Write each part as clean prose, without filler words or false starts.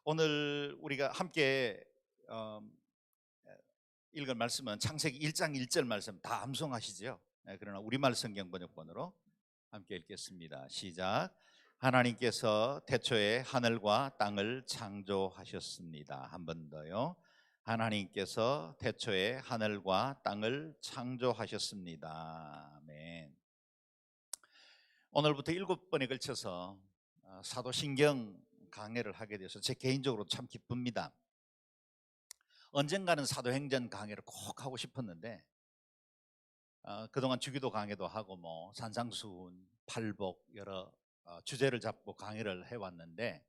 오늘 우리가 함께 어, 읽을 말씀은 창세기 1장 1절 말씀 다 암송하시죠? 그러나 우리말 성경 번역본으로 함께 읽겠습니다. 시작. 하나님께서 태초에 하늘과 땅을 창조하셨습니다. 한 번 더요. 하나님께서 태초에 하늘과 땅을 창조하셨습니다. 아멘. 오늘부터 7번에 걸쳐서 사도신경 강해를 하게 돼서 제 개인적으로 참 기쁩니다. 언젠가는 사도행전 강해를 꼭 하고 싶었는데 그동안 주기도 강해도 하고 뭐 산상수훈, 팔복 여러 주제를 잡고 강해를 해왔는데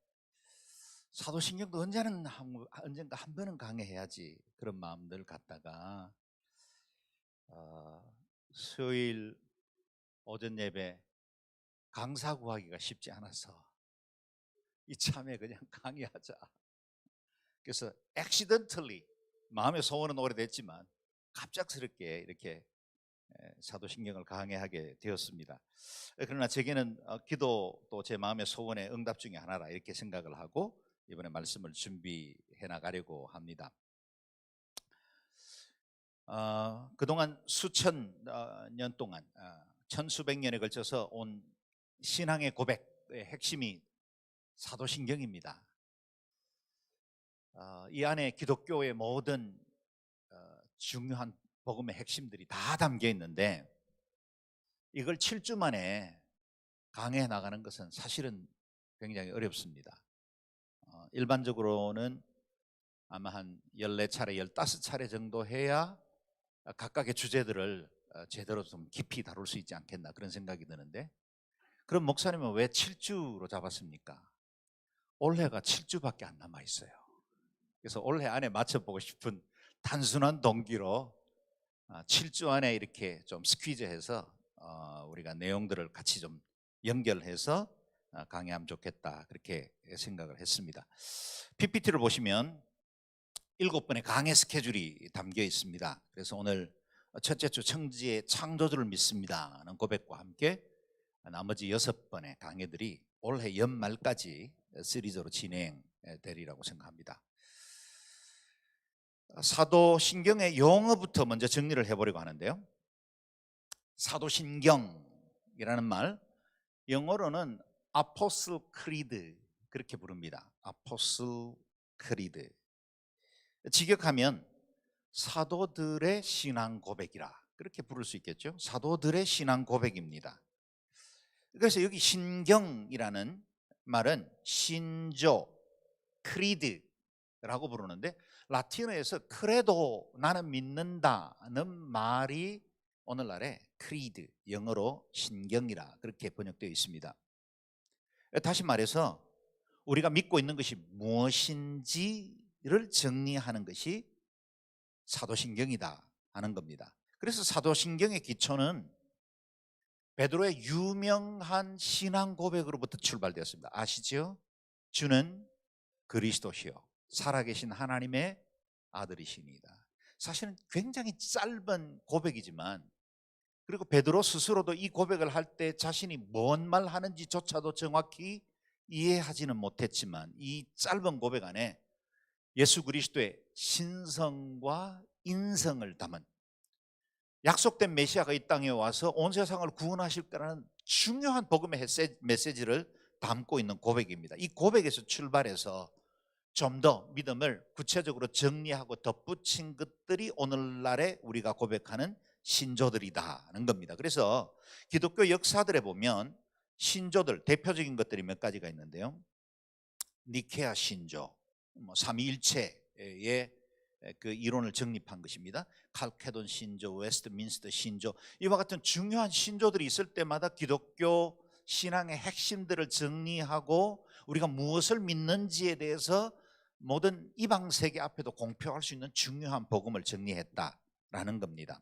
사도신경도 언젠가 한 번은 강해해야지 그런 마음들 갖다가 수요일 오전 예배 강사 구하기가 쉽지 않아서 이참에 그냥 강의하자. 그래서 accidentally 마음의 소원은 오래됐지만 갑작스럽게 이렇게 사도신경을 강해하게 되었습니다. 그러나 제게는 기도 또 제 마음의 소원의 응답 중에 하나라 이렇게 생각을 하고 이번에 말씀을 준비해 나가려고 합니다. 그동안 수천 년 동안 천수백 년에 걸쳐서 온 신앙의 고백의 핵심이 사도신경입니다. 이 안에 기독교의 모든 중요한 복음의 핵심들이 다 담겨 있는데 이걸 7주 만에 강해해 나가는 것은 사실은 굉장히 어렵습니다. 일반적으로는 아마 한 14차례, 15차례 정도 해야 각각의 주제들을 제대로 좀 깊이 다룰 수 있지 않겠나 그런 생각이 드는데, 그럼 목사님은 왜 7주로 잡았습니까? 올해가 7주밖에 안 남아 있어요. 그래서 올해 안에 맞춰보고 싶은 단순한 동기로 7주 안에 이렇게 좀 스퀴즈해서 우리가 내용들을 같이 좀 연결해서 강의하면 좋겠다 그렇게 생각을 했습니다. PPT를 보시면 7번의 강의 스케줄이 담겨 있습니다. 그래서 오늘 첫째 주 청지의 창조주를 믿습니다는 고백과 함께 나머지 6번의 강의들이 올해 연말까지 시리즈로 진행되리라고 생각합니다. 사도신경의 용어부터 먼저 정리를 해보려고 하는데요. 사도신경이라는 말 영어로는 아포슬 크리드 그렇게 부릅니다. 아포슬 크리드. 직역하면 사도들의 신앙 고백이라 그렇게 부를 수 있겠죠. 사도들의 신앙 고백입니다. 그래서 여기 신경이라는 말은 신조, 크리드라고 부르는데 라틴어에서 크레도 나는 믿는다는 말이 오늘날의 크리드 영어로 신경이라 그렇게 번역되어 있습니다. 다시 말해서 우리가 믿고 있는 것이 무엇인지를 정리하는 것이 사도신경이다 하는 겁니다. 그래서 사도신경의 기초는 베드로의 유명한 신앙 고백으로부터 출발되었습니다. 아시죠? 주는 그리스도시요 살아계신 하나님의 아들이시니이다. 사실은 굉장히 짧은 고백이지만, 그리고 베드로 스스로도 이 고백을 할 때 자신이 뭔 말 하는지조차도 정확히 이해하지는 못했지만 이 짧은 고백 안에 예수 그리스도의 신성과 인성을 담은 약속된 메시아가 이 땅에 와서 온 세상을 구원하실 거라는 중요한 복음의 메시지를 담고 있는 고백입니다. 이 고백에서 출발해서 좀 더 믿음을 구체적으로 정리하고 덧붙인 것들이 오늘날에 우리가 고백하는 신조들이다는 겁니다. 그래서 기독교 역사들에 보면 신조들 대표적인 것들이 몇 가지가 있는데요. 니케아 신조, 삼위일체의 그 이론을 정립한 것입니다. 칼케돈 신조, 웨스트민스터 신조, 이와 같은 중요한 신조들이 있을 때마다 기독교 신앙의 핵심들을 정리하고 우리가 무엇을 믿는지에 대해서 모든 이방 세계 앞에도 공표할 수 있는 중요한 복음을 정리했다라는 겁니다.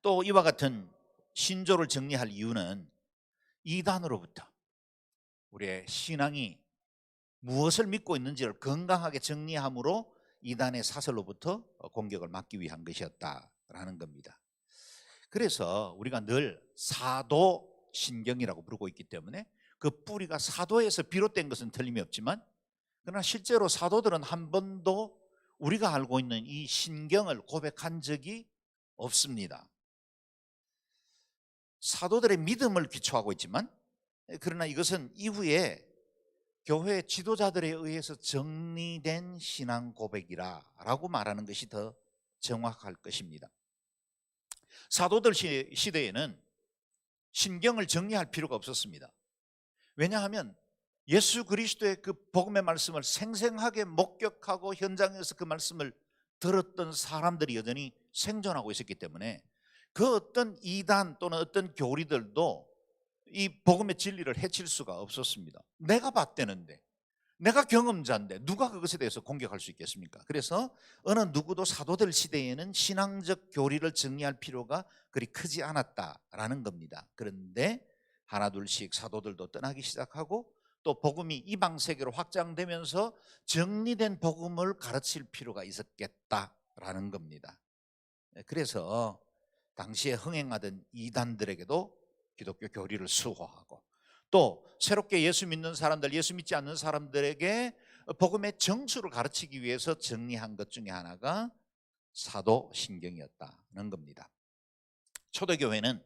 또 이와 같은 신조를 정리할 이유는 이단으로부터 우리의 신앙이 무엇을 믿고 있는지를 건강하게 정리함으로 이단의 사설로부터 공격을 막기 위한 것이었다라는 겁니다. 그래서 우리가 늘 사도신경이라고 부르고 있기 때문에 그 뿌리가 사도에서 비롯된 것은 틀림이 없지만 그러나 실제로 사도들은 한 번도 우리가 알고 있는 이 신경을 고백한 적이 없습니다. 사도들의 믿음을 기초하고 있지만, 그러나 이것은 이후에 교회 지도자들에 의해서 정리된 신앙 고백이라고 말하는 것이 더 정확할 것입니다. 사도들 시대에는 신경을 정리할 필요가 없었습니다. 왜냐하면 예수 그리스도의 그 복음의 말씀을 생생하게 목격하고 현장에서 그 말씀을 들었던 사람들이 여전히 생존하고 있었기 때문에 그 어떤 이단 또는 어떤 교리들도 이 복음의 진리를 해칠 수가 없었습니다. 내가 봤대는데, 내가 경험자인데 누가 그것에 대해서 공격할 수 있겠습니까? 그래서 어느 누구도 사도들 시대에는 신앙적 교리를 정리할 필요가 그리 크지 않았다라는 겁니다. 그런데 하나둘씩 사도들도 떠나기 시작하고 또 복음이 이방 세계로 확장되면서 정리된 복음을 가르칠 필요가 있었겠다라는 겁니다. 그래서 당시에 흥행하던 이단들에게도 기독교 교리를 수호하고, 또 새롭게 예수 믿는 사람들, 예수 믿지 않는 사람들에게 복음의 정수를 가르치기 위해서 정리한 것 중에 하나가 사도신경이었다는 겁니다. 초대교회는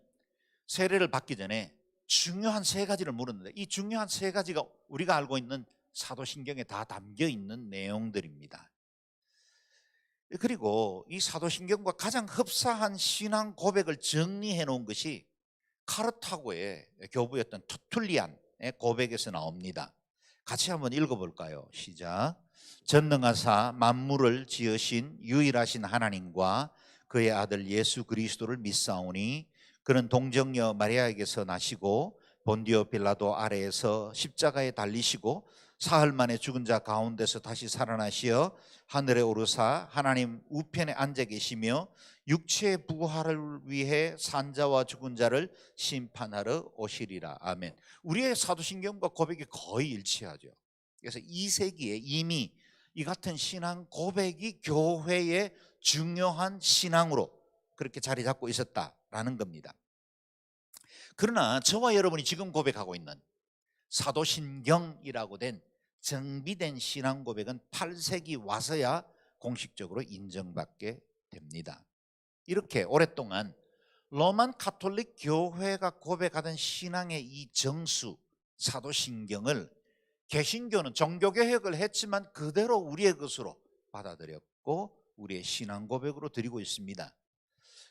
세례를 받기 전에 중요한 세 가지를 물었는데, 이 중요한 세 가지가 우리가 알고 있는 사도신경에 다 담겨 있는 내용들입니다. 그리고 이 사도신경과 가장 흡사한 신앙 고백을 정리해 놓은 것이 카르타고의 교부였던 터툴리안의 고백에서 나옵니다. 같이 한번 읽어볼까요? 시작. 전능하사 만물을 지으신 유일하신 하나님과 그의 아들 예수 그리스도를 믿사오니 그는 동정녀 마리아에게서 나시고 본디오 빌라도 아래에서 십자가에 달리시고 사흘 만에 죽은 자 가운데서 다시 살아나시어 하늘에 오르사 하나님 우편에 앉아 계시며 육체의 부활을 위해 산자와 죽은 자를 심판하러 오시리라. 아멘. 우리의 사도신경과 고백이 거의 일치하죠. 그래서 2세기에 이미 이 같은 신앙 고백이 교회의 중요한 신앙으로 그렇게 자리 잡고 있었다라는 겁니다. 그러나 저와 여러분이 지금 고백하고 있는 사도신경이라고 된 정비된 신앙 고백은 8세기 와서야 공식적으로 인정받게 됩니다. 이렇게 오랫동안 로만 가톨릭 교회가 고백하던 신앙의 이 정수 사도신경을 개신교는 종교개혁을 했지만 그대로 우리의 것으로 받아들였고 우리의 신앙 고백으로 드리고 있습니다.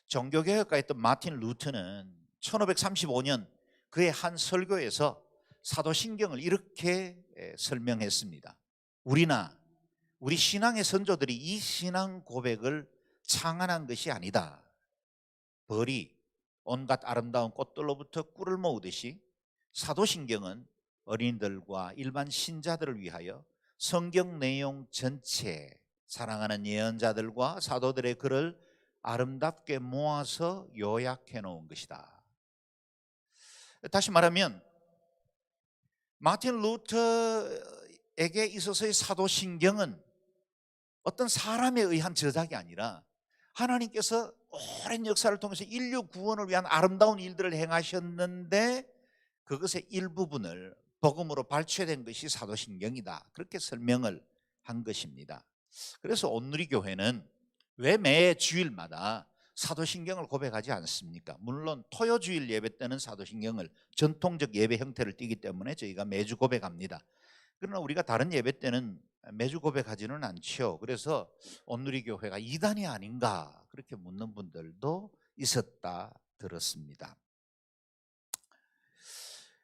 종교개혁가였던 마틴 루터는 1535년 그의 한 설교에서 사도신경을 이렇게 설명했습니다. 우리 신앙의 선조들이 이 신앙 고백을 창안한 것이 아니다. 벌이 온갖 아름다운 꽃들로부터 꿀을 모으듯이 사도신경은 어린이들과 일반 신자들을 위하여 성경 내용 전체, 사랑하는 예언자들과 사도들의 글을 아름답게 모아서 요약해 놓은 것이다. 다시 말하면 마틴 루터에게 있어서의 사도신경은 어떤 사람에 의한 저작이 아니라 하나님께서 오랜 역사를 통해서 인류 구원을 위한 아름다운 일들을 행하셨는데 그것의 일부분을 복음으로 발췌된 것이 사도신경이다. 그렇게 설명을 한 것입니다. 그래서 온누리교회는 왜 매 주일마다 사도신경을 고백하지 않습니까? 물론 토요주일 예배 때는 사도신경을 전통적 예배 형태를 띠기 때문에 저희가 매주 고백합니다. 그러나 우리가 다른 예배 때는 매주 고백하지는 않죠. 그래서 온누리교회가 이단이 아닌가 그렇게 묻는 분들도 있었다 들었습니다.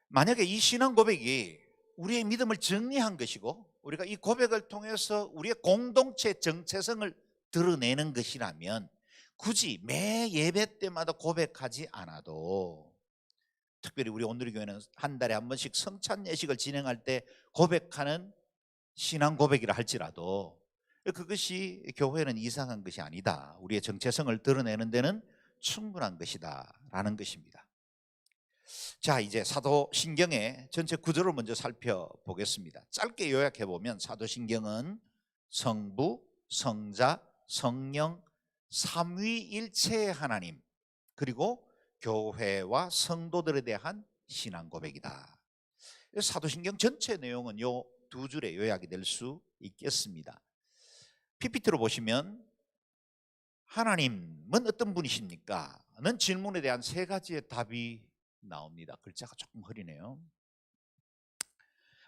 만약에 이 신앙 고백이 우리의 믿음을 정리한 것이고 우리가 이 고백을 통해서 우리의 공동체 정체성을 드러내는 것이라면 굳이 매 예배 때마다 고백하지 않아도, 특별히 우리 온누리교회는 한 달에 한 번씩 성찬 예식을 진행할 때 고백하는 신앙 고백이라 할지라도 그것이 교회는 이상한 것이 아니다. 우리의 정체성을 드러내는 데는 충분한 것이다 라는 것입니다. 자, 이제 사도신경의 전체 구조를 먼저 살펴보겠습니다. 짧게 요약해 보면 사도신경은 성부, 성자, 성령, 삼위일체의 하나님 그리고 교회와 성도들에 대한 신앙 고백이다. 사도신경 전체 내용은 요 두 줄의 요약이 될 수 있겠습니다. PPT로 보시면 하나님은 어떤 분이십니까? 는 질문에 대한 세 가지의 답이 나옵니다. 글자가 조금 흐리네요.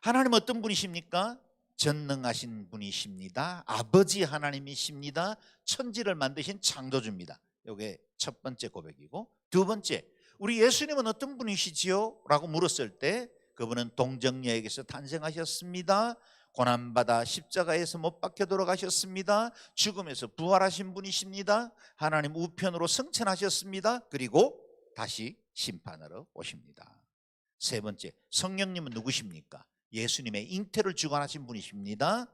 하나님은 어떤 분이십니까? 전능하신 분이십니다. 아버지 하나님이십니다. 천지를 만드신 창조주입니다. 이게 첫 번째 고백이고, 두 번째, 우리 예수님은 어떤 분이시지요? 라고 물었을 때 그분은 동정녀에게서 탄생하셨습니다. 고난받아 십자가에서 못 박혀 돌아가셨습니다. 죽음에서 부활하신 분이십니다. 하나님 우편으로 승천하셨습니다. 그리고 다시 심판하러 오십니다. 세 번째, 성령님은 누구십니까? 예수님의 잉태를 주관하신 분이십니다.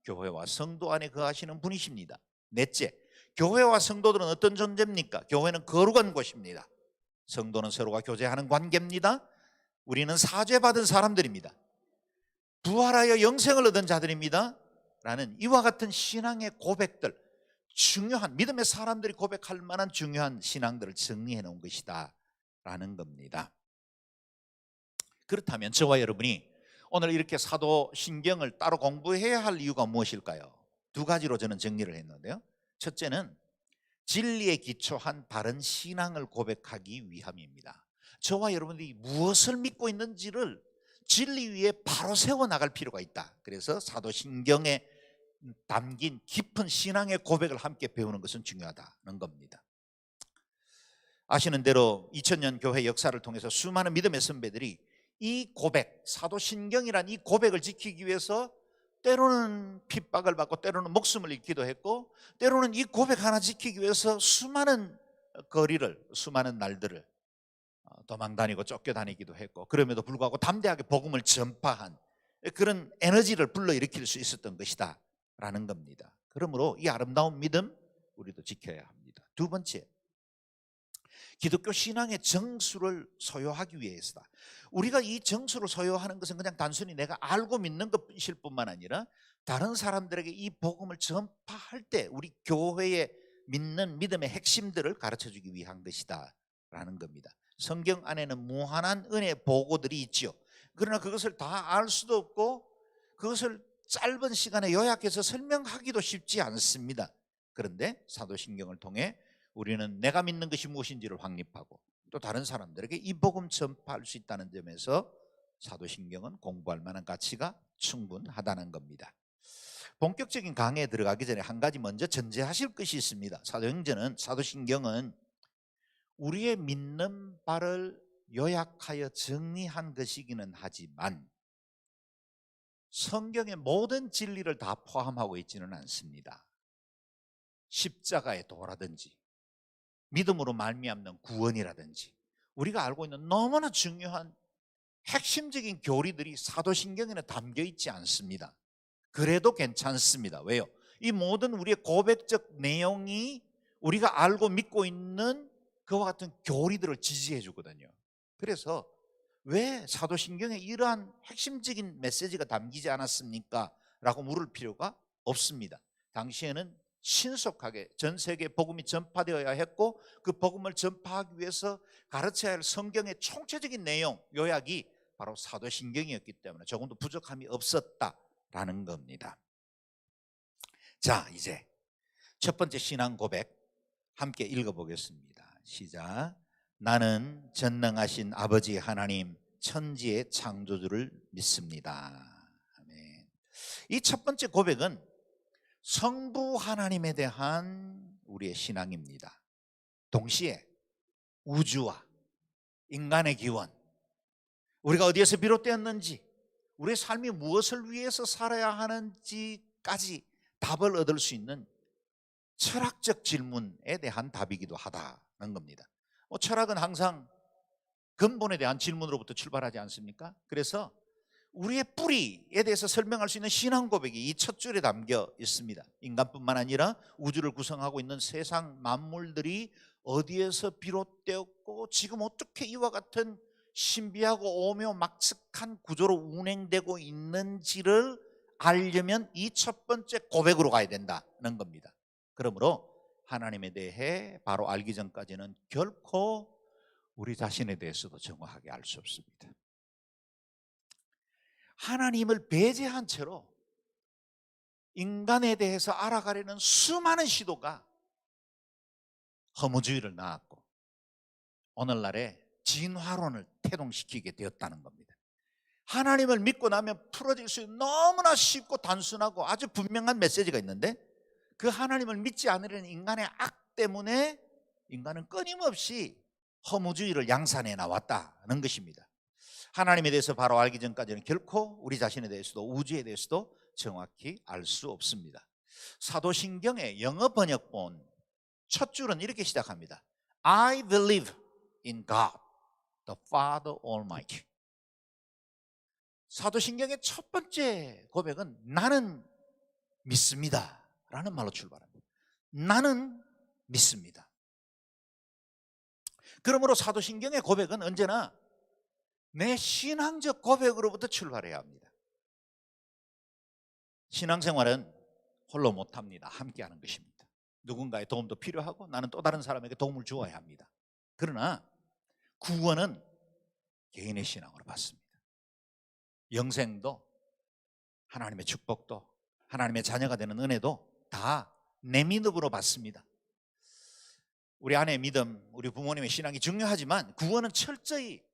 교회와 성도 안에 거하시는 분이십니다. 넷째, 교회와 성도들은 어떤 존재입니까? 교회는 거룩한 곳입니다. 성도는 서로가 교제하는 관계입니다. 우리는 사죄받은 사람들입니다. 부활하여 영생을 얻은 자들입니다. 라는 이와 같은 신앙의 고백들, 중요한 믿음의 사람들이 고백할 만한 중요한 신앙들을 정리해 놓은 것이다 라는 겁니다. 그렇다면 저와 여러분이 오늘 이렇게 사도신경을 따로 공부해야 할 이유가 무엇일까요? 두 가지로 저는 정리를 했는데요. 첫째는 진리에 기초한 바른 신앙을 고백하기 위함입니다. 저와 여러분들이 무엇을 믿고 있는지를 진리 위에 바로 세워나갈 필요가 있다. 그래서 사도신경에 담긴 깊은 신앙의 고백을 함께 배우는 것은 중요하다는 겁니다. 아시는 대로 2000년 교회 역사를 통해서 수많은 믿음의 선배들이 이 고백, 사도신경이란 이 고백을 지키기 위해서 때로는 핍박을 받고 때로는 목숨을 잃기도 했고, 때로는 이 고백 하나 지키기 위해서 수많은 거리를, 수많은 날들을 도망다니고 쫓겨다니기도 했고, 그럼에도 불구하고 담대하게 복음을 전파한 그런 에너지를 불러일으킬 수 있었던 것이다 라는 겁니다. 그러므로 이 아름다운 믿음 우리도 지켜야 합니다. 두 번째, 기독교 신앙의 정수를 소유하기 위해서다. 우리가 이 정수를 소유하는 것은 그냥 단순히 내가 알고 믿는 것일 뿐만 아니라 다른 사람들에게 이 복음을 전파할 때 우리 교회에 믿는 믿음의 핵심들을 가르쳐주기 위한 것이다 라는 겁니다. 성경 안에는 무한한 은혜 보고들이 있죠. 그러나 그것을 다 알 수도 없고 그것을 짧은 시간에 요약해서 설명하기도 쉽지 않습니다. 그런데 사도신경을 통해 우리는 내가 믿는 것이 무엇인지를 확립하고 또 다른 사람들에게 이 복음 전파할 수 있다는 점에서 사도신경은 공부할 만한 가치가 충분하다는 겁니다. 본격적인 강의에 들어가기 전에 한 가지 먼저 전제하실 것이 있습니다. 사도신경은 우리의 믿는 바를 요약하여 정리한 것이기는 하지만 성경의 모든 진리를 다 포함하고 있지는 않습니다. 십자가의 도라든지 믿음으로 말미암는 구원이라든지 우리가 알고 있는 너무나 중요한 핵심적인 교리들이 사도신경에는 담겨 있지 않습니다. 그래도 괜찮습니다. 왜요? 이 모든 우리의 고백적 내용이 우리가 알고 믿고 있는 그와 같은 교리들을 지지해 주거든요. 그래서 왜 사도신경에 이러한 핵심적인 메시지가 담기지 않았습니까? 라고 물을 필요가 없습니다. 당시에는 신속하게 전 세계에 복음이 전파되어야 했고 그 복음을 전파하기 위해서 가르쳐야 할 성경의 총체적인 내용, 요약이 바로 사도신경이었기 때문에 조금도 부족함이 없었다라는 겁니다. 자, 이제 첫 번째 신앙 고백 함께 읽어보겠습니다. 시작. 나는 전능하신 아버지 하나님 천지의 창조주를 믿습니다. 아멘. 이 첫 번째 고백은 성부 하나님에 대한 우리의 신앙입니다. 동시에 우주와 인간의 기원, 우리가 어디에서 비롯되었는지, 우리의 삶이 무엇을 위해서 살아야 하는지까지 답을 얻을 수 있는 철학적 질문에 대한 답이기도 하다는 겁니다. 철학은 항상 근본에 대한 질문으로부터 출발하지 않습니까? 그래서 우리의 뿌리에 대해서 설명할 수 있는 신앙 고백이 이 첫 줄에 담겨 있습니다. 인간뿐만 아니라 우주를 구성하고 있는 세상 만물들이 어디에서 비롯되었고 지금 어떻게 이와 같은 신비하고 오묘막측한 구조로 운행되고 있는지를 알려면 이 첫 번째 고백으로 가야 된다는 겁니다. 그러므로 하나님에 대해 바로 알기 전까지는 결코 우리 자신에 대해서도 정확하게 알 수 없습니다. 하나님을 배제한 채로 인간에 대해서 알아가려는 수많은 시도가 허무주의를 낳았고 오늘날의 진화론을 태동시키게 되었다는 겁니다. 하나님을 믿고 나면 풀어질 수 있는 너무나 쉽고 단순하고 아주 분명한 메시지가 있는데 그 하나님을 믿지 않으려는 인간의 악 때문에 인간은 끊임없이 허무주의를 양산해 나왔다는 것입니다. 하나님에 대해서 바로 알기 전까지는 결코 우리 자신에 대해서도 우주에 대해서도 정확히 알 수 없습니다. 사도신경의 영어 번역본 첫 줄은 이렇게 시작합니다. I believe in God, the Father Almighty. 사도신경의 첫 번째 고백은 나는 믿습니다 라는 말로 출발합니다. 나는 믿습니다. 그러므로 사도신경의 고백은 언제나 내 신앙적 고백으로부터 출발해야 합니다. 신앙생활은 홀로 못합니다. 함께하는 것입니다. 누군가의 도움도 필요하고 나는 또 다른 사람에게 도움을 주어야 합니다. 그러나 구원은 개인의 신앙으로 받습니다. 영생도 하나님의 축복도 하나님의 자녀가 되는 은혜도 다 내 믿음으로 받습니다. 우리 아내의 믿음, 우리 부모님의 신앙이 중요하지만 구원은 철저히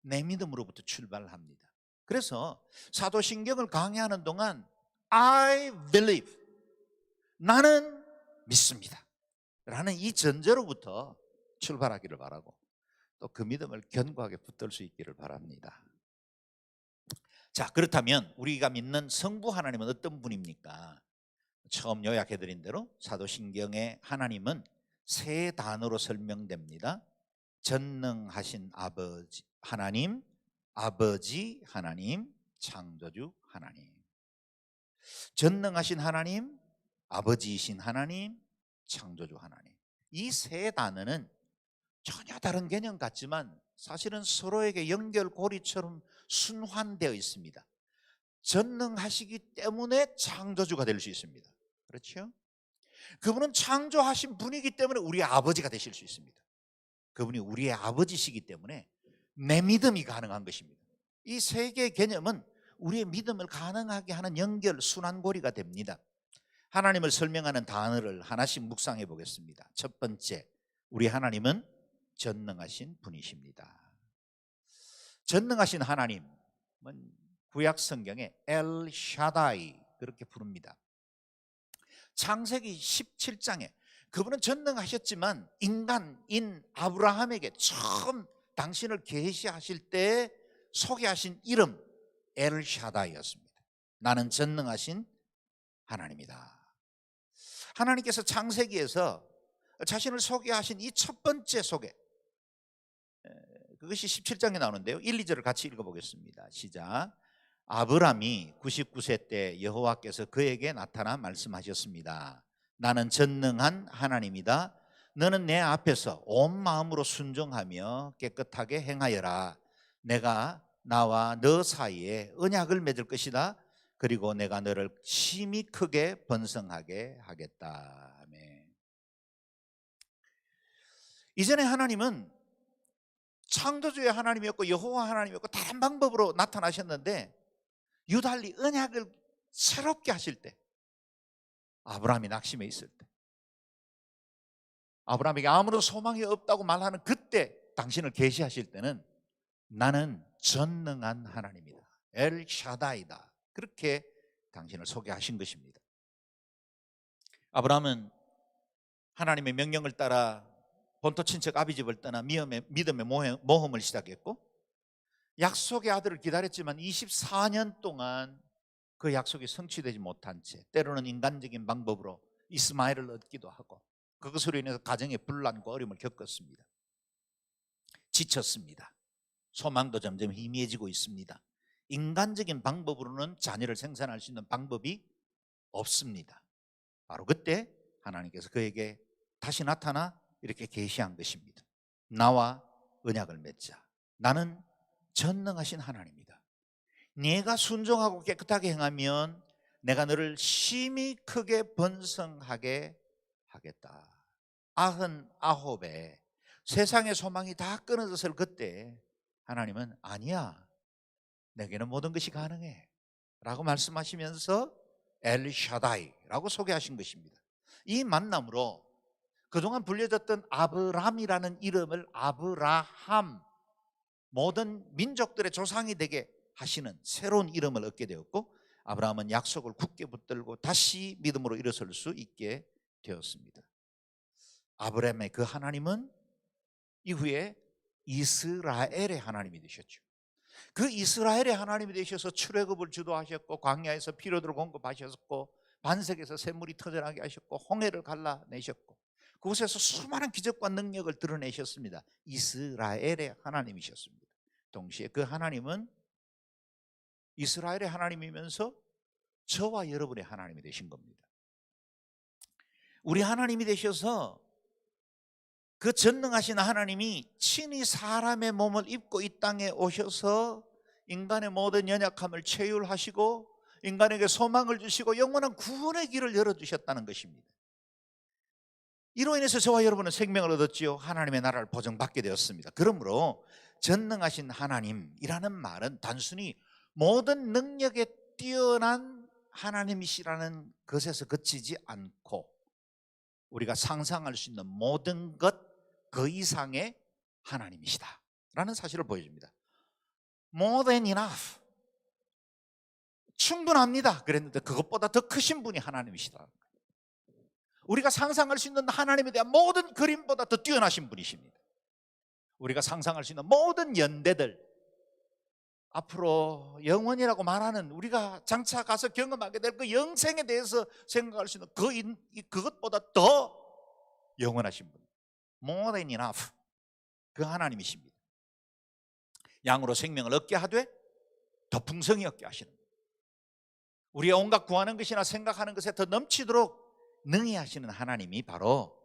내 믿음으로부터 출발합니다. 그래서 사도신경을 강의하는 동안 I believe, 나는 믿습니다 라는 이 전제로부터 출발하기를 바라고 또 그 믿음을 견고하게 붙들 수 있기를 바랍니다. 자, 그렇다면 우리가 믿는 성부 하나님은 어떤 분입니까? 처음 요약해드린 대로 사도신경의 하나님은 세 단어로 설명됩니다. 전능하신 아버지 하나님, 아버지 하나님, 창조주 하나님. 전능하신 하나님, 아버지이신 하나님, 창조주 하나님. 이 세 단어는 전혀 다른 개념 같지만 사실은 서로에게 연결고리처럼 순환되어 있습니다. 전능하시기 때문에 창조주가 될 수 있습니다. 그렇죠? 그분은 창조하신 분이기 때문에 우리의 아버지가 되실 수 있습니다. 그분이 우리의 아버지시기 때문에 내 믿음이 가능한 것입니다. 이 세 개의 개념은 우리의 믿음을 가능하게 하는 연결 순환고리가 됩니다. 하나님을 설명하는 단어를 하나씩 묵상해 보겠습니다. 첫 번째, 우리 하나님은 전능하신 분이십니다. 전능하신 하나님은 구약 성경에 엘 샤다이 그렇게 부릅니다. 창세기 17장에 그분은 전능하셨지만 인간인 아브라함에게 처음 당신을 계시하실 때 소개하신 이름 엘 샤다이였습니다. 나는 전능하신 하나님이다. 하나님께서 창세기에서 자신을 소개하신 이 첫 번째 소개, 그것이 17장에 나오는데요. 1, 2절을 같이 읽어보겠습니다. 시작. 아브람이 99세 때 여호와께서 그에게 나타나 말씀하셨습니다. 나는 전능한 하나님이다. 너는 내 앞에서 온 마음으로 순종하며 깨끗하게 행하여라. 내가 나와 너 사이에 언약을 맺을 것이다. 그리고 내가 너를 심히 크게 번성하게 하겠다. 아멘. 이전에 하나님은 창조주의 하나님이었고 여호와 하나님이었고 다른 방법으로 나타나셨는데 유달리 언약을 새롭게 하실 때, 아브라함이 낙심해 있을 때, 아브라함에게 아무런 소망이 없다고 말하는 그때 당신을 계시하실 때는 나는 전능한 하나님이다, 엘 샤다이다, 그렇게 당신을 소개하신 것입니다. 아브라함은 하나님의 명령을 따라 본토 친척 아비집을 떠나 믿음의 모험을 시작했고 약속의 아들을 기다렸지만 24년 동안 그 약속이 성취되지 못한 채 때로는 인간적인 방법으로 이스마엘을 얻기도 하고 그것으로 인해서 가정의 분란과 어려움을 겪었습니다. 지쳤습니다. 소망도 점점 희미해지고 있습니다. 인간적인 방법으로는 자녀를 생산할 수 있는 방법이 없습니다. 바로 그때 하나님께서 그에게 다시 나타나 이렇게 계시한 것입니다. 나와 언약을 맺자. 나는 전능하신 하나님이다. 네가 순종하고 깨끗하게 행하면 내가 너를 심히 크게 번성하게 하겠다. 99에 세상의 소망이 다 끊어졌을 그때 하나님은 아니야, 내게는 모든 것이 가능해. 라고 말씀하시면서 엘샤다이라고 소개하신 것입니다. 이 만남으로 그동안 불려졌던 아브람이라는 이름을 아브라함, 모든 민족들의 조상이 되게 하시는 새로운 이름을 얻게 되었고, 아브라함은 약속을 굳게 붙들고 다시 믿음으로 일어설 수 있게 되었습니다. 아브라함의 그 하나님은 이후에 이스라엘의 하나님이 되셨죠. 그 이스라엘의 하나님이 되셔서 출애굽을 주도하셨고, 광야에서 피로들을 공급하셨고, 반석에서 샘물이 터져나게 하셨고, 홍해를 갈라내셨고, 그곳에서 수많은 기적과 능력을 드러내셨습니다. 이스라엘의 하나님이셨습니다. 동시에 그 하나님은 이스라엘의 하나님이면서 저와 여러분의 하나님이 되신 겁니다. 우리 하나님이 되셔서 그 전능하신 하나님이 친히 사람의 몸을 입고 이 땅에 오셔서 인간의 모든 연약함을 체휼하시고 인간에게 소망을 주시고 영원한 구원의 길을 열어주셨다는 것입니다. 이로 인해서 저와 여러분은 생명을 얻었지요. 하나님의 나라를 보증받게 되었습니다. 그러므로 전능하신 하나님이라는 말은 단순히 모든 능력에 뛰어난 하나님이시라는 것에서 그치지 않고 우리가 상상할 수 있는 모든 것 그 이상의 하나님이시다 라는 사실을 보여줍니다. More than enough, 충분합니다 그랬는데 그것보다 더 크신 분이 하나님이시다. 우리가 상상할 수 있는 하나님에 대한 모든 그림보다 더 뛰어나신 분이십니다. 우리가 상상할 수 있는 모든 연대들, 앞으로 영원이라고 말하는 우리가 장차 가서 경험하게 될 그 영생에 대해서 생각할 수 있는 그것보다 더 영원하신 분, More than enough, 그 하나님이십니다. 양으로 생명을 얻게 하되 더 풍성히 얻게 하시는, 우리의 온갖 구하는 것이나 생각하는 것에 더 넘치도록 능히 하시는 하나님이 바로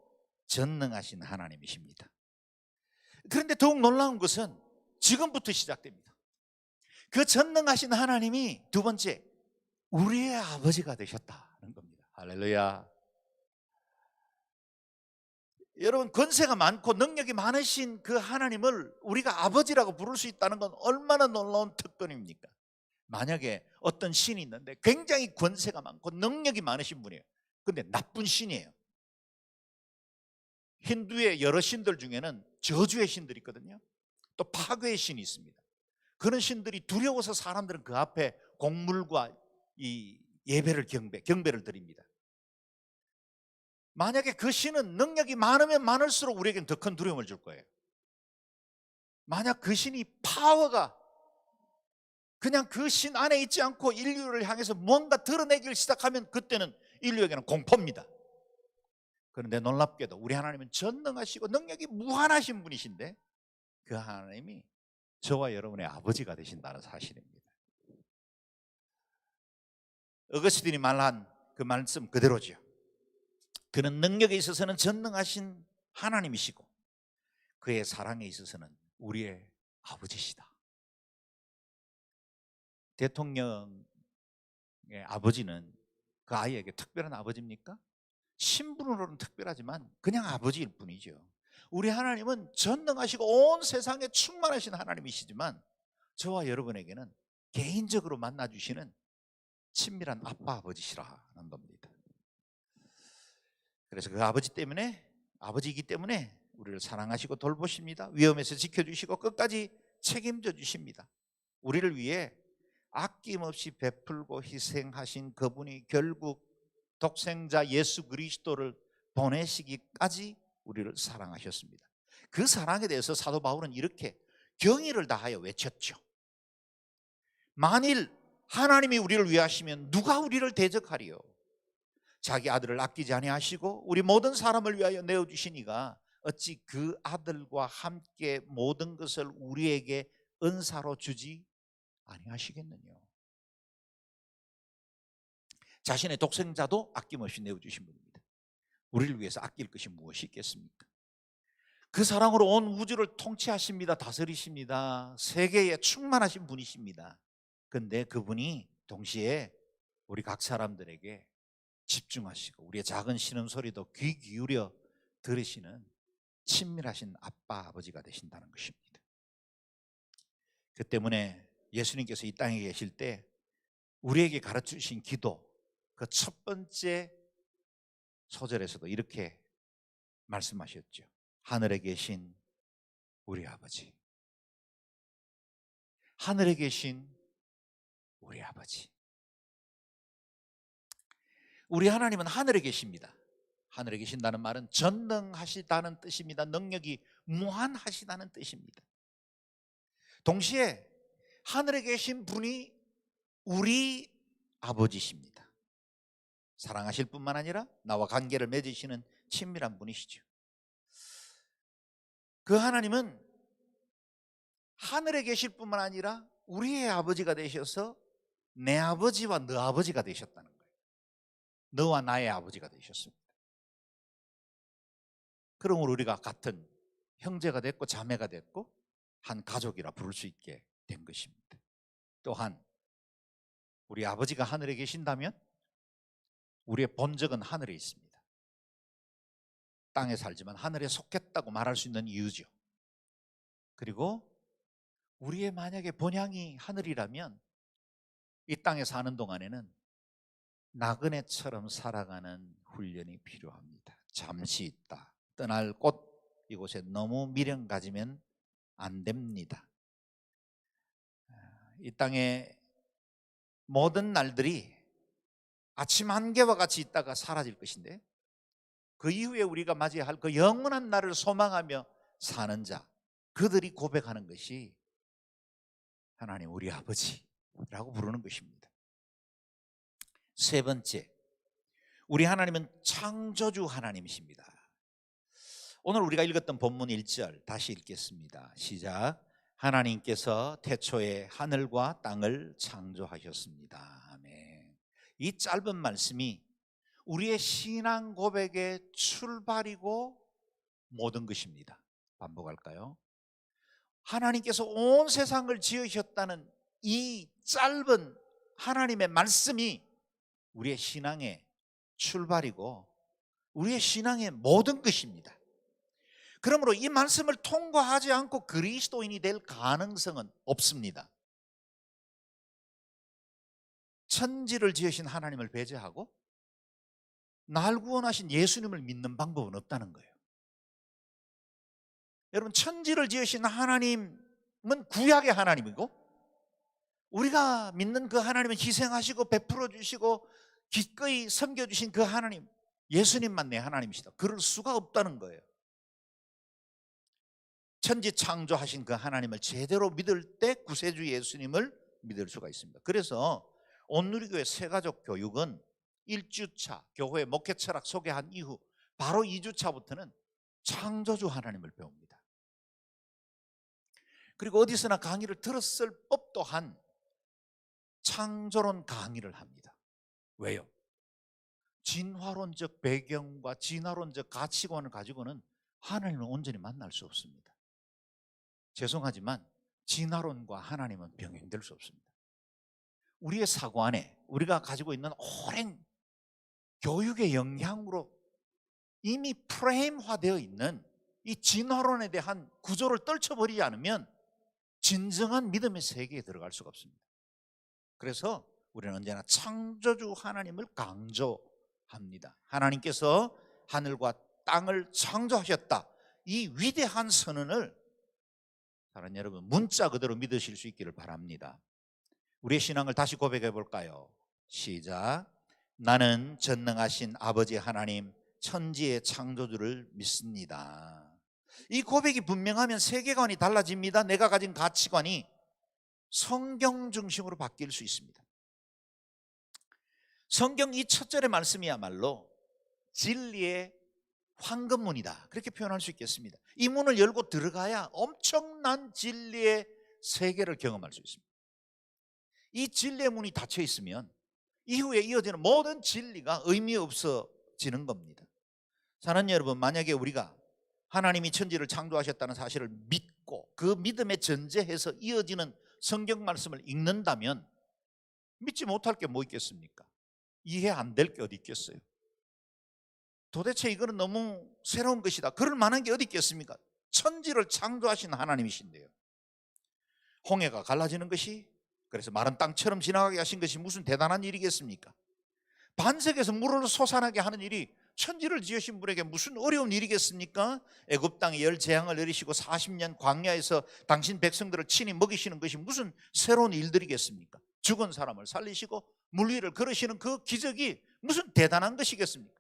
전능하신 하나님이십니다. 그런데 더욱 놀라운 것은 지금부터 시작됩니다. 그 전능하신 하나님이 두 번째, 우리의 아버지가 되셨다는 겁니다. 할렐루야. 여러분, 권세가 많고 능력이 많으신 그 하나님을 우리가 아버지라고 부를 수 있다는 건 얼마나 놀라운 특권입니까? 만약에 어떤 신이 있는데 굉장히 권세가 많고 능력이 많으신 분이에요. 근데 나쁜 신이에요. 힌두의 여러 신들 중에는 저주의 신들이 있거든요. 또 파괴의 신이 있습니다. 그런 신들이 두려워서 사람들은 그 앞에 곡물과 이 예배를 경배를 드립니다. 만약에 그 신은 능력이 많으면 많을수록 우리에게는 더 큰 두려움을 줄 거예요. 만약 그 신이 파워가 그냥 그 신 안에 있지 않고 인류를 향해서 뭔가 드러내기를 시작하면 그때는 인류에게는 공포입니다. 그런데 놀랍게도 우리 하나님은 전능하시고 능력이 무한하신 분이신데 그 하나님이 저와 여러분의 아버지가 되신다는 사실입니다. 어거스틴이 말한 그 말씀 그대로죠. 그는 능력에 있어서는 전능하신 하나님이시고 그의 사랑에 있어서는 우리의 아버지시다. 대통령의 아버지는 그 아이에게 특별한 아버지입니까? 신분으로는 특별하지만 그냥 아버지일 뿐이죠. 우리 하나님은 전능하시고 온 세상에 충만하신 하나님이시지만 저와 여러분에게는 개인적으로 만나주시는 친밀한 아빠 아버지시라는 겁니다. 그래서 그 아버지이기 때문에 우리를 사랑하시고 돌보십니다. 위험에서 지켜주시고 끝까지 책임져 주십니다. 우리를 위해 아낌없이 베풀고 희생하신 그분이 결국 독생자 예수 그리스도를 보내시기까지 우리를 사랑하셨습니다. 그 사랑에 대해서 사도 바울은 이렇게 경의를 다하여 외쳤죠. 만일 하나님이 우리를 위하시면 누가 우리를 대적하리요? 자기 아들을 아끼지 아니하시고 우리 모든 사람을 위하여 내어주시니가 어찌 그 아들과 함께 모든 것을 우리에게 은사로 주지 아니하시겠느냐. 자신의 독생자도 아낌없이 내어주신 분입니다. 우리를 위해서 아낄 것이 무엇이 있겠습니까? 그 사랑으로 온 우주를 통치하십니다. 다스리십니다. 세계에 충만하신 분이십니다. 그런데 그분이 동시에 우리 각 사람들에게 집중하시고 우리의 작은 신음소리도 귀 기울여 들으시는 친밀하신 아빠 아버지가 되신다는 것입니다. 그 때문에 예수님께서 이 땅에 계실 때 우리에게 가르치신 기도, 그 첫 번째 소절에서도 이렇게 말씀하셨죠. 하늘에 계신 우리 아버지, 하늘에 계신 우리 아버지. 우리 하나님은 하늘에 계십니다. 하늘에 계신다는 말은 전능하시다는 뜻입니다. 능력이 무한하시다는 뜻입니다. 동시에 하늘에 계신 분이 우리 아버지십니다. 사랑하실 뿐만 아니라 나와 관계를 맺으시는 친밀한 분이시죠. 그 하나님은 하늘에 계실 뿐만 아니라 우리의 아버지가 되셔서 내 아버지와 너 아버지가 되셨다는 거예요. 너와 나의 아버지가 되셨습니다. 그러므로 우리가 같은 형제가 됐고 자매가 됐고 한 가족이라 부를 수 있게 된 것입니다. 또한 우리 아버지가 하늘에 계신다면 우리의 본적은 하늘에 있습니다. 땅에 살지만 하늘에 속했다고 말할 수 있는 이유죠. 그리고 우리의 만약에 본향이 하늘이라면 이 땅에 사는 동안에는 나그네처럼 살아가는 훈련이 필요합니다. 잠시 있다 떠날 곳, 이곳에 너무 미련 가지면 안 됩니다. 이 땅의 모든 날들이 아침 안개와 같이 있다가 사라질 것인데 그 이후에 우리가 맞이해야 할 그 영원한 날을 소망하며 사는 자, 그들이 고백하는 것이 하나님 우리 아버지라고 부르는 것입니다. 세 번째, 우리 하나님은 창조주 하나님이십니다. 오늘 우리가 읽었던 본문 1절 다시 읽겠습니다. 시작. 하나님께서 태초에 하늘과 땅을 창조하셨습니다. 아멘. 이 짧은 말씀이 우리의 신앙 고백의 출발이고 모든 것입니다. 반복할까요? 하나님께서 온 세상을 지으셨다는 이 짧은 하나님의 말씀이 우리의 신앙의 출발이고 우리의 신앙의 모든 것입니다. 그러므로 이 말씀을 통과하지 않고 그리스도인이 될 가능성은 없습니다. 천지를 지으신 하나님을 배제하고 날 구원하신 예수님을 믿는 방법은 없다는 거예요. 여러분, 천지를 지으신 하나님은 구약의 하나님이고 우리가 믿는 그 하나님은 희생하시고 베풀어 주시고 기꺼이 섬겨주신 그 하나님, 예수님만 내 하나님이시다. 그럴 수가 없다는 거예요. 천지 창조하신 그 하나님을 제대로 믿을 때 구세주 예수님을 믿을 수가 있습니다. 그래서 온누리교회 새가족 교육은 1주차 교회 목회 철학 소개한 이후 바로 2주차부터는 창조주 하나님을 배웁니다. 그리고 어디서나 강의를 들었을 법도 한 창조론 강의를 합니다. 왜요? 진화론적 배경과 진화론적 가치관을 가지고는 하나님을 온전히 만날 수 없습니다. 죄송하지만 진화론과 하나님은 병행될 수 없습니다. 우리의 사고 안에 우리가 가지고 있는 오랜 교육의 영향으로 이미 프레임화되어 있는 이 진화론에 대한 구조를 떨쳐버리지 않으면 진정한 믿음의 세계에 들어갈 수가 없습니다. 그래서 우리는 언제나 창조주 하나님을 강조합니다. 하나님께서 하늘과 땅을 창조하셨다. 이 위대한 선언을 사랑하는 여러분, 문자 그대로 믿으실 수 있기를 바랍니다. 우리의 신앙을 다시 고백해 볼까요? 시작. 나는 전능하신 아버지 하나님 천지의 창조주를 믿습니다. 이 고백이 분명하면 세계관이 달라집니다. 내가 가진 가치관이 성경 중심으로 바뀔 수 있습니다. 성경 이 첫 절의 말씀이야말로 진리의 황금문이다, 그렇게 표현할 수 있겠습니다. 이 문을 열고 들어가야 엄청난 진리의 세계를 경험할 수 있습니다. 이 진리의 문이 닫혀 있으면 이후에 이어지는 모든 진리가 의미 없어지는 겁니다. 사랑하는 여러분, 만약에 우리가 하나님이 천지를 창조하셨다는 사실을 믿고 그 믿음에 전제해서 이어지는 성경 말씀을 읽는다면 믿지 못할 게 뭐 있겠습니까? 이해 안 될 게 어디 있겠어요? 도대체 이거는 너무 새로운 것이다, 그럴 만한 게 어디 있겠습니까? 천지를 창조하신 하나님이신데요. 홍해가 갈라지는 것이 그래서 마른 땅처럼 지나가게 하신 것이 무슨 대단한 일이겠습니까? 반석에서 물을 솟아나게 하는 일이 천지를 지으신 분에게 무슨 어려운 일이겠습니까? 애굽 땅에 열 재앙을 내리시고 40년 광야에서 당신 백성들을 친히 먹이시는 것이 무슨 새로운 일들이겠습니까? 죽은 사람을 살리시고 물 위를 걸으시는 그 기적이 무슨 대단한 것이겠습니까?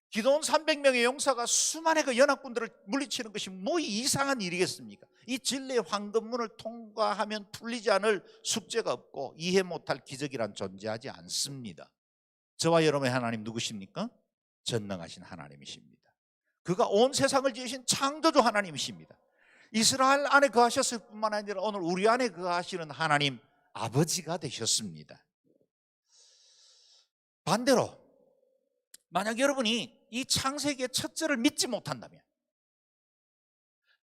기도원 300명의 용사가 수만의 그 연합군들을 물리치는 것이 뭐 이상한 일이겠습니까? 이 진리의 황금문을 통과하면 풀리지 않을 숙제가 없고 이해 못할 기적이란 존재하지 않습니다. 저와 여러분의 하나님 누구십니까? 전능하신 하나님이십니다. 그가 온 세상을 지으신 창조주 하나님이십니다. 이스라엘 안에 거하셨을 뿐만 아니라 오늘 우리 안에 거하시는 하나님 아버지가 되셨습니다. 반대로 만약 여러분이 이 창세기의 첫절을 믿지 못한다면,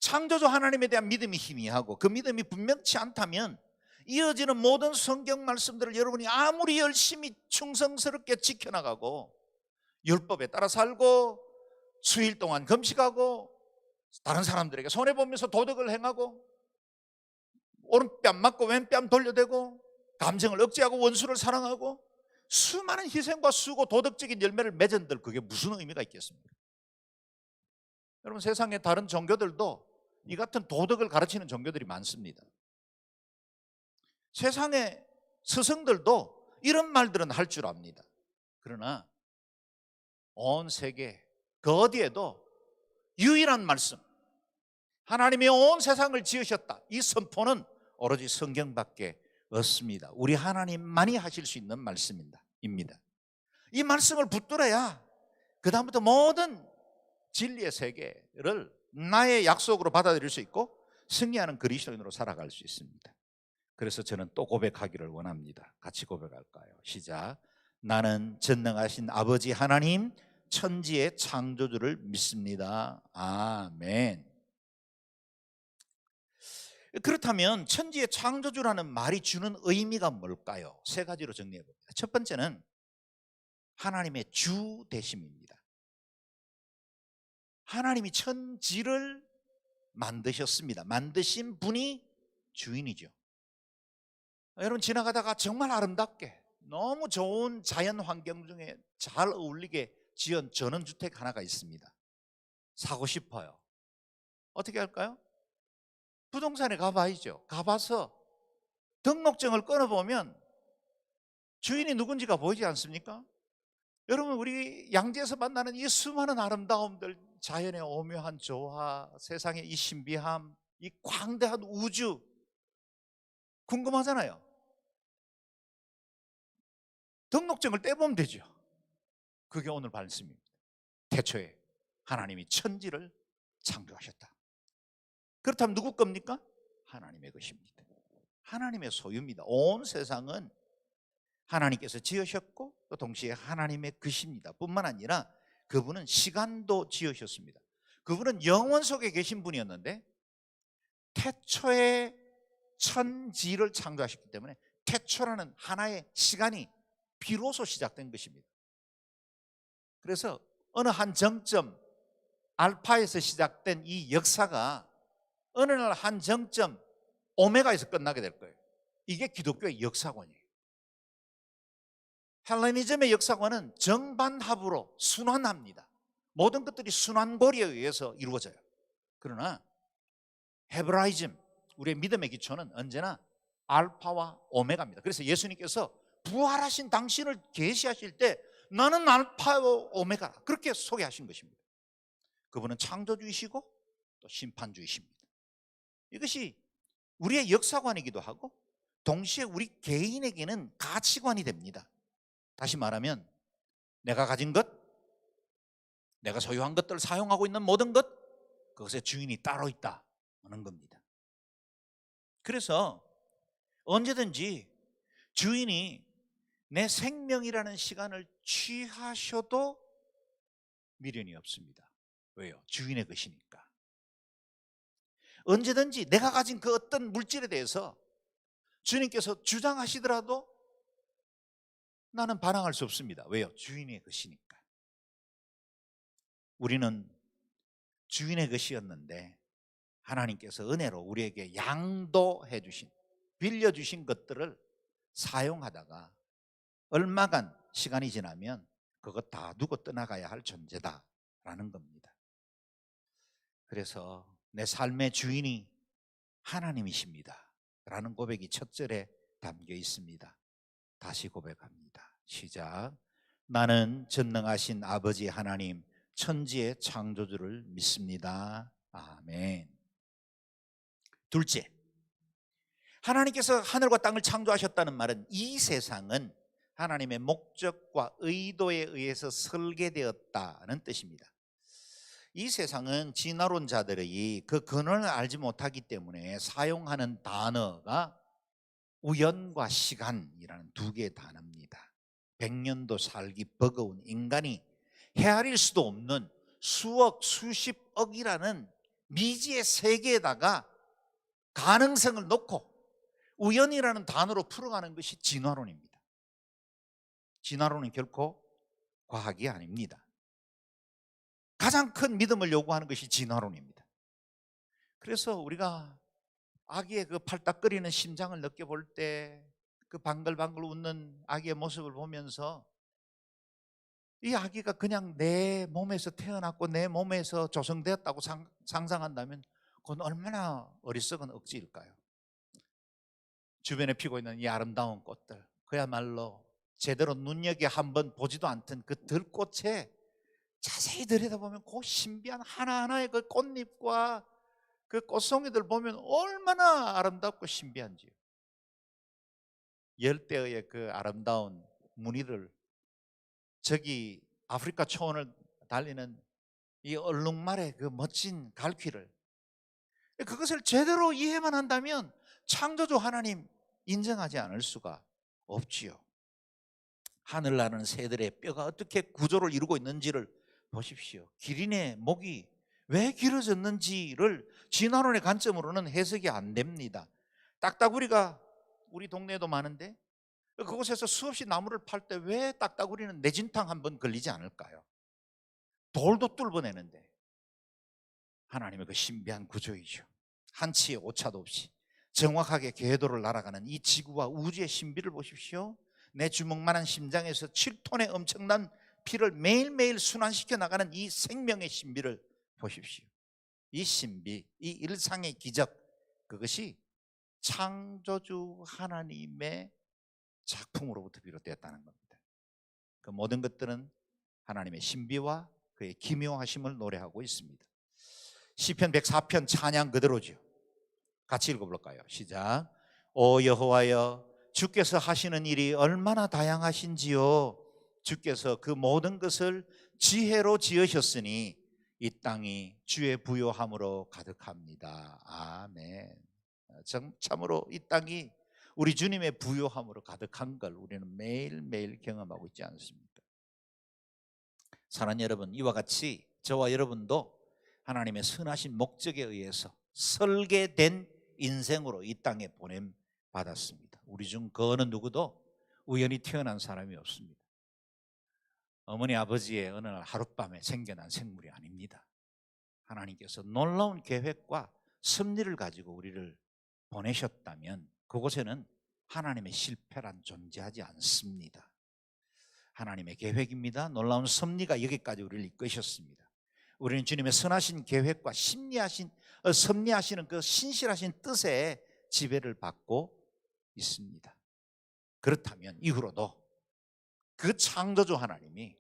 창조주 하나님에 대한 믿음이 희미하고 그 믿음이 분명치 않다면 이어지는 모든 성경 말씀들을 여러분이 아무리 열심히 충성스럽게 지켜나가고 율법에 따라 살고 수일 동안 금식하고 다른 사람들에게 손해보면서 도덕을 행하고 오른뺨 맞고 왼뺨 돌려대고 감정을 억제하고 원수를 사랑하고 수많은 희생과 수고 도덕적인 열매를 맺은들 그게 무슨 의미가 있겠습니까? 여러분 세상의 다른 종교들도 이 같은 도덕을 가르치는 종교들이 많습니다. 세상의 스승들도 이런 말들은 할 줄 압니다. 그러나 온 세계 그 어디에도 유일한 말씀, 하나님이 온 세상을 지으셨다, 이 선포는 오로지 성경밖에 없습니다. 우리 하나님만이 하실 수 있는 말씀입니다. 이 말씀을 붙들어야 그 다음부터 모든 진리의 세계를 나의 약속으로 받아들일 수 있고 승리하는 그리스도인으로 살아갈 수 있습니다. 그래서 저는 또 고백하기를 원합니다. 같이 고백할까요? 시작. 나는 전능하신 아버지 하나님 천지의 창조주를 믿습니다. 아멘. 그렇다면 천지의 창조주라는 말이 주는 의미가 뭘까요? 세 가지로 정리해 봅니다. 첫 번째는 하나님의 주 되심입니다. 하나님이 천지를 만드셨습니다. 만드신 분이 주인이죠. 여러분 지나가다가 정말 아름답게 너무 좋은 자연 환경 중에 잘 어울리게 지은 전원주택 하나가 있습니다. 사고 싶어요. 어떻게 할까요? 부동산에 가봐야죠. 가봐서 등록증을 끊어보면 주인이 누군지가 보이지 않습니까? 여러분 우리 양지에서 만나는 이 수많은 아름다움들, 자연의 오묘한 조화, 세상의 이 신비함, 이 광대한 우주 궁금하잖아요. 등록증을 떼보면 되죠. 그게 오늘 말씀입니다. 태초에 하나님이 천지를 창조하셨다. 그렇다면 누구 겁니까? 하나님의 것입니다. 하나님의 소유입니다. 온 세상은 하나님께서 지으셨고 또 동시에 하나님의 것입니다. 뿐만 아니라 그분은 시간도 지으셨습니다. 그분은 영원 속에 계신 분이었는데 태초에 천지를 창조하셨기 때문에 태초라는 하나의 시간이 비로소 시작된 것입니다. 그래서 어느 한 정점 알파에서 시작된 이 역사가 어느 날 한 정점 오메가에서 끝나게 될 거예요. 이게 기독교의 역사관이에요. 헬레니즘의 역사관은 정반합으로 순환합니다. 모든 것들이 순환고리에 의해서 이루어져요. 그러나 헤브라이즘, 우리의 믿음의 기초는 언제나 알파와 오메가입니다. 그래서 예수님께서 부활하신 당신을 계시하실 때 나는 알파와 오메가 그렇게 소개하신 것입니다. 그분은 창조주이시고 또 심판주이십니다. 이것이 우리의 역사관이기도 하고 동시에 우리 개인에게는 가치관이 됩니다. 다시 말하면 내가 가진 것, 내가 소유한 것들을 사용하고 있는 모든 것, 그것의 주인이 따로 있다 하는 겁니다. 그래서 언제든지 주인이 내 생명이라는 시간을 취하셔도 미련이 없습니다. 왜요? 주인의 것이니까. 언제든지 내가 가진 그 어떤 물질에 대해서 주님께서 주장하시더라도 나는 반항할 수 없습니다. 왜요? 주인의 것이니까. 우리는 주인의 것이었는데 하나님께서 은혜로 우리에게 양도해 주신 빌려주신 것들을 사용하다가 얼마간 시간이 지나면 그거 다 두고 떠나가야 할 존재다라는 겁니다. 그래서 내 삶의 주인이 하나님이십니다 라는 고백이 첫 절에 담겨 있습니다. 다시 고백합니다. 시작. 나는 전능하신 아버지 하나님 천지의 창조주를 믿습니다. 아멘. 둘째, 하나님께서 하늘과 땅을 창조하셨다는 말은 이 세상은 하나님의 목적과 의도에 의해서 설계되었다는 뜻입니다. 이 세상은 진화론자들이 그 근원을 알지 못하기 때문에 사용하는 단어가 우연과 시간이라는 두 개의 단어입니다. 100년도 살기 버거운 인간이 헤아릴 수도 없는 수억, 수십억이라는 미지의 세계에다가 가능성을 놓고 우연이라는 단어로 풀어가는 것이 진화론입니다. 진화론은 결코 과학이 아닙니다. 가장 큰 믿음을 요구하는 것이 진화론입니다. 그래서 우리가 아기의 그 팔딱거리는 심장을 느껴볼 때 그 방글방글 웃는 아기의 모습을 보면서 이 아기가 그냥 내 몸에서 태어났고 내 몸에서 조성되었다고 상상한다면 그건 얼마나 어리석은 억지일까요? 주변에 피고 있는 이 아름다운 꽃들, 그야말로 제대로 눈여겨 한번 보지도 않던 그 들꽃에 자세히 들여다보면 그 신비한 하나하나의 그 꽃잎과 그 꽃송이들 보면 얼마나 아름답고 신비한지요. 열대어의 그 아름다운 무늬를 저기 아프리카 초원을 달리는 이 얼룩말의 그 멋진 갈퀴를, 그것을 제대로 이해만 한다면 창조주 하나님 인정하지 않을 수가 없지요. 하늘나는 새들의 뼈가 어떻게 구조를 이루고 있는지를 보십시오. 기린의 목이 왜 길어졌는지를 진화론의 관점으로는 해석이 안 됩니다. 딱따구리가 우리 동네에도 많은데 그곳에서 수없이 나무를 팔 때 왜 딱따구리는 내진탕 한번 걸리지 않을까요? 돌도 뚫어내는데 하나님의 그 신비한 구조이죠. 한치의 오차도 없이 정확하게 궤도를 날아가는 이 지구와 우주의 신비를 보십시오. 내 주먹만한 심장에서 7톤의 엄청난 피를 매일매일 순환시켜 나가는 이 생명의 신비를 보십시오. 이 신비, 이 일상의 기적, 그것이 창조주 하나님의 작품으로부터 비롯되었다는 겁니다. 그 모든 것들은 하나님의 신비와 그의 기묘하심을 노래하고 있습니다. 시편 104편 찬양 그대로죠. 같이 읽어볼까요? 시작. 오 여호와여, 주께서 하시는 일이 얼마나 다양하신지요. 주께서 그 모든 것을 지혜로 지으셨으니 이 땅이 주의 부요함으로 가득합니다. 아멘. 참으로 이 땅이 우리 주님의 부요함으로 가득한 걸 우리는 매일매일 경험하고 있지 않습니까? 사랑하는 여러분, 이와 같이 저와 여러분도 하나님의 선하신 목적에 의해서 설계된 인생으로 이 땅에 보냄 받았습니다. 우리 중 그 어느 누구도 우연히 태어난 사람이 없습니다. 어머니 아버지의 어느 날 하룻밤에 생겨난 생물이 아닙니다. 하나님께서 놀라운 계획과 섭리를 가지고 우리를 보내셨다면 그곳에는 하나님의 실패란 존재하지 않습니다. 하나님의 계획입니다. 놀라운 섭리가 여기까지 우리를 이끄셨습니다. 우리는 주님의 선하신 계획과 섭리하시는 그 신실하신 뜻에 지배를 받고 있습니다. 그렇다면 이후로도 그 창조주 하나님이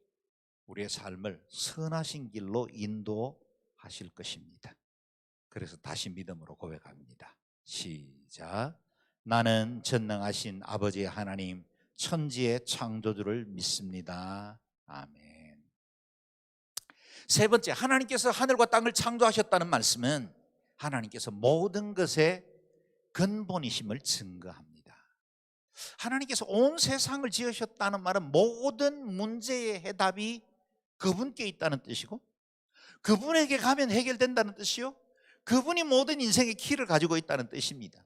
우리의 삶을 선하신 길로 인도하실 것입니다. 그래서 다시 믿음으로 고백합니다. 시작. 나는 전능하신 아버지 하나님 천지의 창조주를 믿습니다. 아멘. 세 번째, 하나님께서 하늘과 땅을 창조하셨다는 말씀은 하나님께서 모든 것의 근본이심을 증거합니다. 하나님께서 온 세상을 지으셨다는 말은 모든 문제의 해답이 그분께 있다는 뜻이고 그분에게 가면 해결된다는 뜻이요, 그분이 모든 인생의 키를 가지고 있다는 뜻입니다.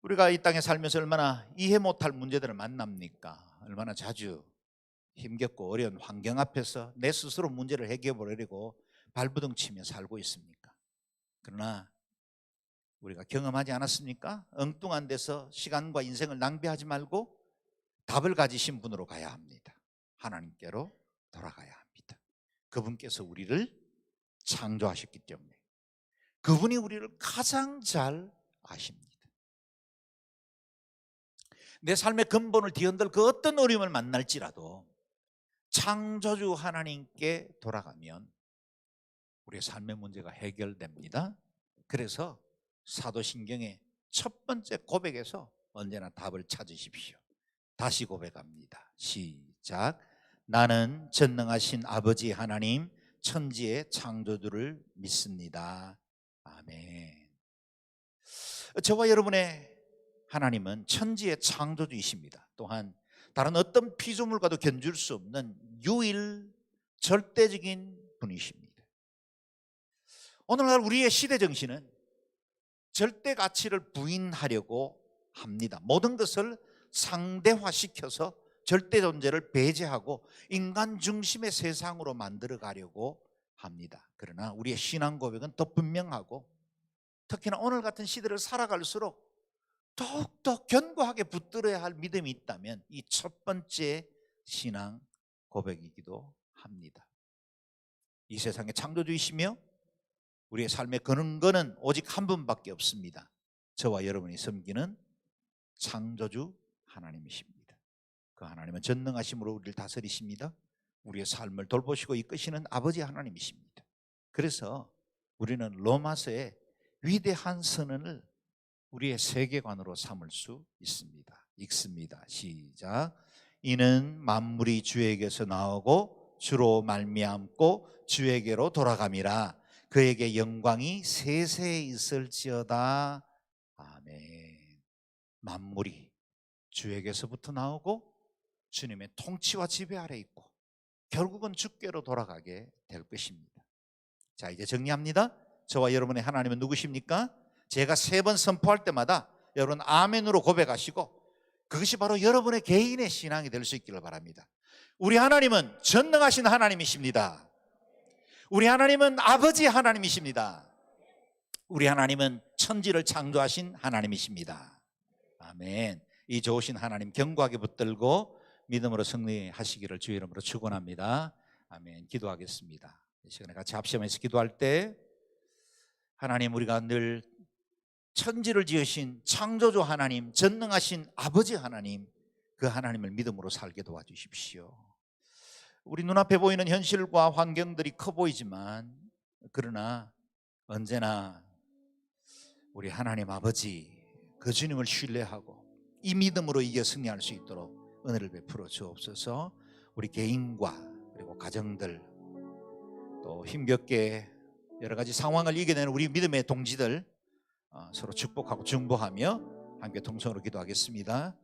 우리가 이 땅에 살면서 얼마나 이해 못할 문제들을 만납니까? 얼마나 자주 힘겹고 어려운 환경 앞에서 내 스스로 문제를 해결해 보려고 발부둥치며 살고 있습니까? 그러나 우리가 경험하지 않았습니까? 엉뚱한 데서 시간과 인생을 낭비하지 말고 답을 가지신 분으로 가야 합니다. 하나님께로 돌아가야 합니다. 그분께서 우리를 창조하셨기 때문에 그분이 우리를 가장 잘 아십니다. 내 삶의 근본을 뒤흔들 그 어떤 어려움을 만날지라도 창조주 하나님께 돌아가면 우리의 삶의 문제가 해결됩니다. 그래서 사도신경의 첫 번째 고백에서 언제나 답을 찾으십시오. 다시 고백합니다. 시작. 나는 전능하신 아버지 하나님 천지의 창조주를 믿습니다. 아멘. 저와 여러분의 하나님은 천지의 창조주이십니다. 또한 다른 어떤 피조물과도 견줄 수 없는 유일 절대적인 분이십니다. 오늘날 우리의 시대 정신은 절대 가치를 부인하려고 합니다. 모든 것을 상대화시켜서 절대 존재를 배제하고 인간 중심의 세상으로 만들어 가려고 합니다. 그러나 우리의 신앙 고백은 더 분명하고 특히나 오늘 같은 시대를 살아갈수록 더욱더 견고하게 붙들어야 할 믿음이 있다면 이 첫 번째 신앙 고백이기도 합니다. 이 세상의 창조주이시며 우리의 삶의 근원은 오직 한 분밖에 없습니다. 저와 여러분이 섬기는 창조주 하나님이십니다. 그 하나님은 전능하심으로 우리를 다스리십니다. 우리의 삶을 돌보시고 이끄시는 아버지 하나님이십니다. 그래서 우리는 로마서의 위대한 선언을 우리의 세계관으로 삼을 수 있습니다. 읽습니다. 시작. 이는 만물이 주에게서 나오고 주로 말미암고 주에게로 돌아감이라. 그에게 영광이 세세에 있을지어다. 아멘. 만물이 주에게서부터 나오고 주님의 통치와 지배 아래 있고 결국은 주께로 돌아가게 될 것입니다. 자, 이제 정리합니다. 저와 여러분의 하나님은 누구십니까? 제가 3번 선포할 때마다 여러분 아멘으로 고백하시고 그것이 바로 여러분의 개인의 신앙이 될 수 있기를 바랍니다. 우리 하나님은 전능하신 하나님이십니다. 우리 하나님은 아버지 하나님이십니다. 우리 하나님은 천지를 창조하신 하나님이십니다. 아멘. 이 좋으신 하나님 견고하게 붙들고 믿음으로 승리하시기를 주의 이름으로 축원합니다. 아멘. 기도하겠습니다. 이 시간에 같이 합심해서 기도할 때 하나님, 우리가 늘 천지를 지으신 창조주 하나님, 전능하신 아버지 하나님, 그 하나님을 믿음으로 살게 도와주십시오. 우리 눈앞에 보이는 현실과 환경들이 커 보이지만 그러나 언제나 우리 하나님 아버지 그 주님을 신뢰하고 이 믿음으로 이겨 승리할 수 있도록 은혜를 베풀어 주옵소서. 우리 개인과 그리고 가정들 또 힘겹게 여러 가지 상황을 이겨내는 우리 믿음의 동지들 서로 축복하고 중보하며 함께 통성으로 기도하겠습니다.